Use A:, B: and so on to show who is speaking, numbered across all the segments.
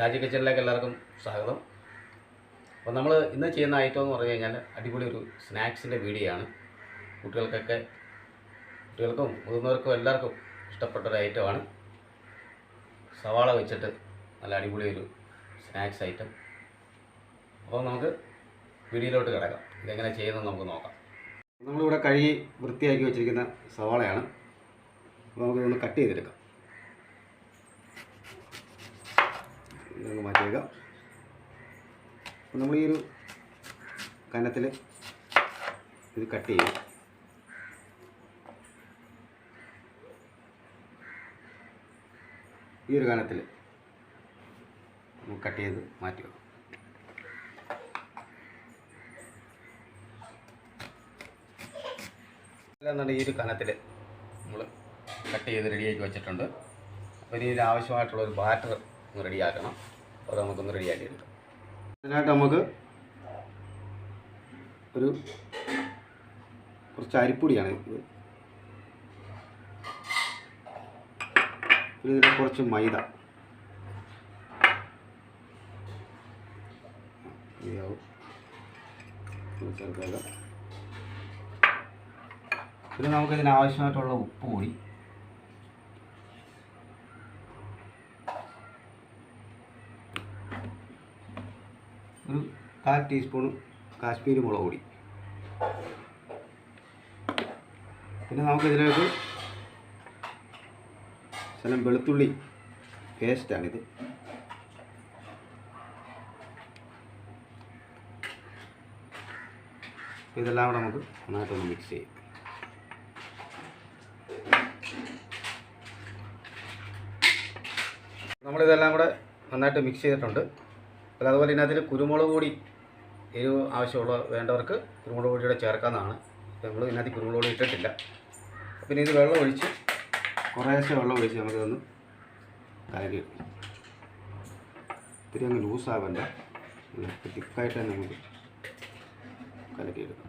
A: ഷാജി കിച്ചണിലേക്ക് എല്ലാവർക്കും സ്വാഗതം. അപ്പോൾ നമ്മൾ ഇന്ന് ചെയ്യുന്ന ഐറ്റം എന്ന് പറഞ്ഞു കഴിഞ്ഞാൽ അടിപൊളി ഒരു സ്നാക്സിൻ്റെ വീഡിയോ ആണ്. കുട്ടികൾക്കും മുതിർന്നവർക്കും എല്ലാവർക്കും ഇഷ്ടപ്പെട്ടൊരു ഐറ്റമാണ്. സവാള വെച്ചിട്ട് നല്ല അടിപൊളി ഒരു സ്നാക്സ് ഐറ്റം. അപ്പോൾ നമുക്ക് വീഡിയോയിലോട്ട് കിടക്കാം. ഇതെങ്ങനെ ചെയ്യുന്നത് നമുക്ക് നോക്കാം. നമ്മളിവിടെ കഴുകി വൃത്തിയാക്കി വെച്ചിരിക്കുന്ന സവാളയാണ്. അപ്പോൾ നമുക്കിതൊന്ന് കട്ട് ചെയ്തെടുക്കാം. ഇതൊന്ന് മാറ്റിയേക്കാം. അപ്പോൾ നമ്മൾ ഈ ഒരു കനത്തിൽ ഇത് കട്ട് ചെയ്യും. ഈ ഒരു കനത്തിൽ നമുക്ക് കട്ട് ചെയ്ത് മാറ്റി വെക്കാം. അല്ലാന്നുണ്ടെങ്കിൽ ഈ ഒരു കനത്തിൽ നമ്മൾ കട്ട് ചെയ്ത് റെഡിയാക്കി വെച്ചിട്ടുണ്ട്. അപ്പോൾ ഇനി ഇതിന് ആവശ്യമായിട്ടുള്ളൊരു ബാറ്റർ ഒന്ന് റെഡിയാക്കണം. അത് നമുക്കൊന്ന് റെഡിയാക്കി എടുക്കാം. അതിനായിട്ട് നമുക്ക് കുറച്ച് അരിപ്പൊടിയാണ് ഇത്. ഇതിൽ കുറച്ച് മൈദ, ചേർക്കുക. പിന്നെ നമുക്കിതിന് ആവശ്യമായിട്ടുള്ള ഉപ്പ് കൂടി, ഒരു 1/4 ടീസ്പൂൺ കാശ്മീരി മുളക് പൊടി. പിന്നെ നമുക്കിതിലേക്ക് ശകലം വെളുത്തുള്ളി പേസ്റ്റാണിത്. ഇതെല്ലാം കൂടെ നമുക്ക് നന്നായിട്ടൊന്ന് മിക്സ് ചെയ്യും. നമ്മളിതെല്ലാം കൂടെ നന്നായിട്ട് മിക്സ് ചെയ്തിട്ടുണ്ട്. അപ്പോൾ അതുപോലെ ഇതിനകത്തിൽ കുരുമുളക് പൊടി എരിവ് വേണ്ടവർക്ക് കുരുമുളക് പൊടിയുടെ ചേർക്കാവുന്നതാണ്. നമ്മൾ ഇതിനകത്ത് കുരുമുളക് പൊടി ഇട്ടിട്ടില്ല. പിന്നെ ഇത് വെള്ളം ഒഴിച്ച് കുറേശ്ശെ വെള്ളം ഒഴിച്ച് നമുക്കിതൊന്ന് കലക്കിയെടുക്കും. ഇത്തിരി അങ്ങ് ലൂസാവണ്ട, തിക്കായിട്ട് തന്നെ നമുക്ക് കലക്കിയെടുക്കാം.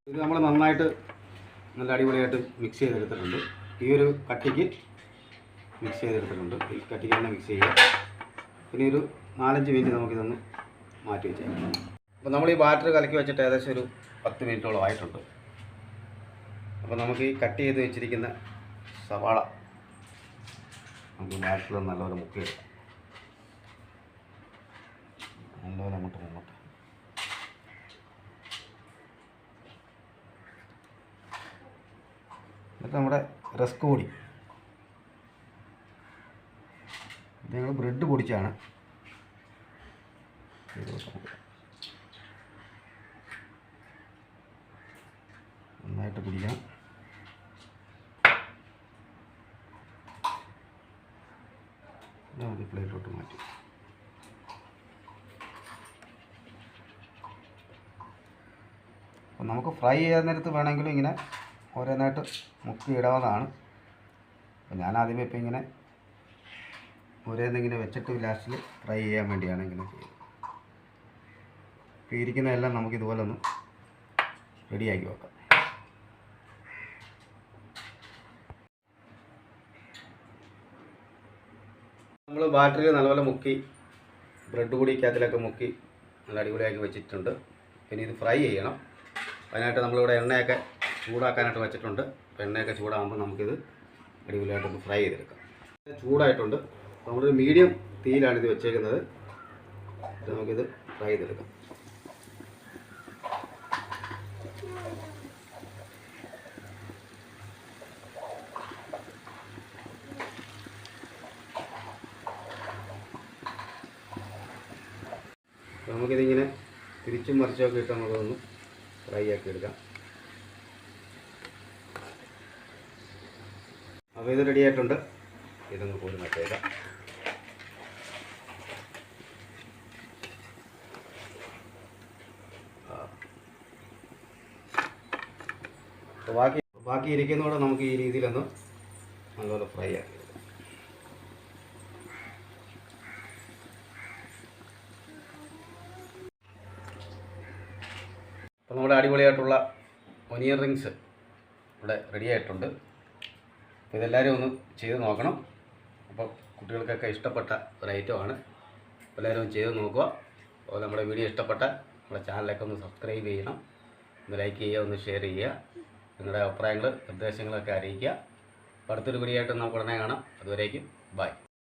A: ഇത് നമ്മൾ നന്നായിട്ട് നല്ല അടിപൊളിയായിട്ട് മിക്സ് ചെയ്തെടുത്തിട്ടുണ്ട്. ഈ ഒരു കട്ടിക്ക് മിക്സ് ചെയ്തെടുത്തിട്ടുണ്ട്. ഈ കട്ടിക്ക് തന്നെ മിക്സ് ചെയ്യുക. പിന്നെ ഒരു 4-5 മിനിറ്റ് നമുക്കിതൊന്ന് മാറ്റി വെച്ചേക്കാം. അപ്പോൾ നമ്മൾ ഈ ബാറ്റർ കലക്കി വെച്ചിട്ട് ഏകദേശം ഒരു 10 മിനിറ്റോളം ആയിട്ടുണ്ട്. അപ്പോൾ നമുക്ക് ഈ കട്ട് ചെയ്ത് വെച്ചിരിക്കുന്ന സവാള നമുക്ക് ബാറ്ററിൽ നല്ലപോലെ മുക്കിയെടുക്കാം. നല്ലപോലെ അങ്ങോട്ട് മുങ്ങട്ടെ. എന്നിട്ട് നമ്മുടെ റസ്ക് പൊടി, ഇത് ഞങ്ങൾ ബ്രെഡ് പൊടിച്ചാണ്. നന്നായിട്ട് പിടിക്കാം. നമുക്ക് പ്ലേറ്റിലോട്ട് മാറ്റി. അപ്പം നമുക്ക് ഫ്രൈ ചെയ്യാൻ നേരത്ത് വേണമെങ്കിലും ഇങ്ങനെ ഓരോന്നായിട്ട് മുക്കി ഇടാവുന്നതാണ്. അപ്പം ഞാൻ ആദ്യമേ ഇപ്പം ഇങ്ങനെ ഓരോന്നിങ്ങനെ വെച്ചിട്ട് ലാസ്റ്റിൽ ഫ്രൈ ചെയ്യാൻ വേണ്ടിയാണ് ഇങ്ങനെ ചെയ്യുന്നത്. ഇപ്പോൾ ഇരിക്കുന്നതെല്ലാം നമുക്ക് ഇതുപോലെ ഒന്ന് റെഡിയാക്കി വെക്കാം. നമ്മൾ ബാറ്ററിൽ നല്ലപോലെ മുക്കി ബ്രെഡ് പൊടിക്കകത്തിലൊക്കെ മുക്കി നല്ല അടിപൊളിയാക്കി വെച്ചിട്ടുണ്ട്. പിന്നെ ഇത് ഫ്രൈ ചെയ്യണം. അതിനായിട്ട് നമ്മളിവിടെ എണ്ണയൊക്കെ ചൂടാക്കാനായിട്ട് വെച്ചിട്ടുണ്ട്. അപ്പോൾ എണ്ണയൊക്കെ ചൂടാകുമ്പോൾ നമുക്കിത് അടിപൊളിയായിട്ടൊന്ന് ഫ്രൈ ചെയ്തെടുക്കാം. ചൂടായിട്ടുണ്ട്. നമ്മളൊരു മീഡിയം തീയിലാണ് ഇത് വെച്ചേക്കുന്നത്. നമുക്കിത് ഫ്രൈ ചെയ്തെടുക്കാം. നമുക്കിതിങ്ങനെ തിരിച്ചും മറിച്ചൊക്കെ ഇട്ട് നമുക്കൊന്ന് ഫ്രൈ ആക്കി എടുക്കാം. അപ്പോൾ ഇത് റെഡി ആയിട്ടുണ്ട്. ഇതൊന്ന് പോയി മാറ്റിയേക്കാം. അപ്പോൾ ബാക്കി ഇരിക്കുന്നതോടെ നമുക്ക് ഈ രീതിയിലൊന്ന് നല്ലപോലെ ഫ്രൈ ആക്കി. അപ്പോൾ നമ്മുടെ അടിപൊളിയായിട്ടുള്ള ഒനിയൻ റിങ്സ് ഇവിടെ റെഡി ആയിട്ടുണ്ട്. അപ്പോൾ ഇതെല്ലാവരും ഒന്ന് ചെയ്ത് നോക്കണം. അപ്പോൾ കുട്ടികൾക്കൊക്കെ ഇഷ്ടപ്പെട്ട ഒരു ഐറ്റമാണ്. എല്ലാവരും ഒന്ന് ചെയ്ത് നോക്കുക. അപ്പോൾ നമ്മുടെ വീഡിയോ ഇഷ്ടപ്പെട്ട നമ്മുടെ ചാനലൊക്കെ ഒന്ന് സബ്സ്ക്രൈബ് ചെയ്യണം, ഒന്ന് ലൈക്ക് ചെയ്യുക, ഒന്ന് ഷെയർ ചെയ്യുക, നിങ്ങളുടെ അഭിപ്രായങ്ങൾ നിർദ്ദേശങ്ങളൊക്കെ അറിയിക്കുക. അടുത്തൊരു വീഡിയോ ആയിട്ട് നമുക്ക് ഉടനെ കാണാം. അതുവരേക്കും ബൈ.